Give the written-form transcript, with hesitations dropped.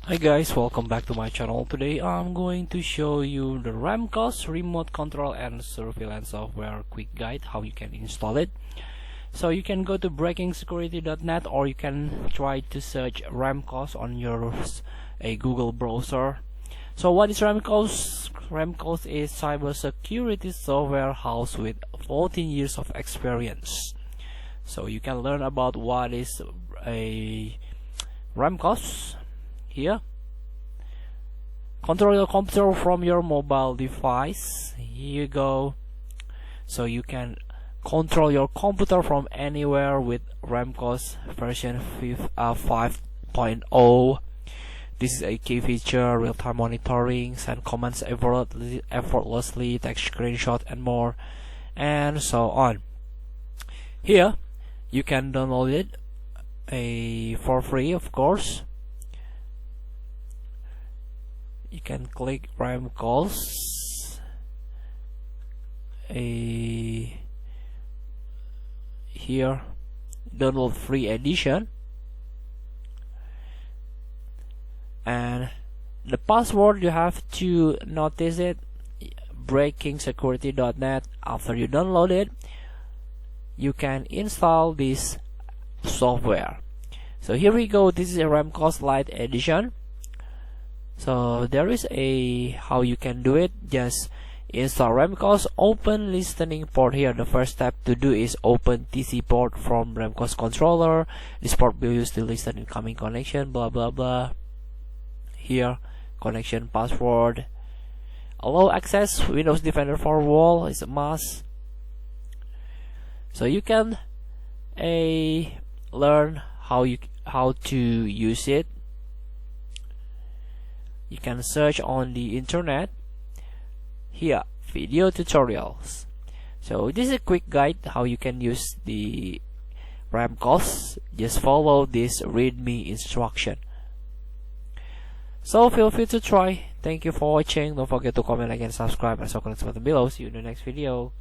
Hi guys, welcome back to my channel. Today I'm going to show you the Remcos remote control and surveillance software quick guide how you can install it. So you can go to breakingsecurity.net or you can try to search Remcos on your Google browser. So what is Remcos? Remcos is cybersecurity software house with 14 years of experience. So you can learn about what is a Remcos. Here, control your computer from your mobile device. Here you go. So you can control your computer from anywhere with Remcos version 5.0. This is a key feature: real-time monitoring, send commands effortlessly, take screenshot and more, and so on. Here you can download it for free, of course. You can click Remcos here, download free edition, and the password you have to notice it, breakingsecurity.net. After you download it, you can install this software. So here we go. This is a Remcos Lite edition. So there is a how you can do it. Just install Remcos, open listening port. Here the first step to do is open TC port from Remcos controller. This port will use to listen incoming connection, blah blah blah. Here connection password, allow access, Windows Defender Firewall is a must. So you can learn how to use it. You can search on the internet. Here, video tutorials. So this is a quick guide how you can use the Remcos. Just follow this readme instruction. So feel free to try. Thank you for watching. Don't forget to comment, like, and subscribe, and so on button below. See you in the next video.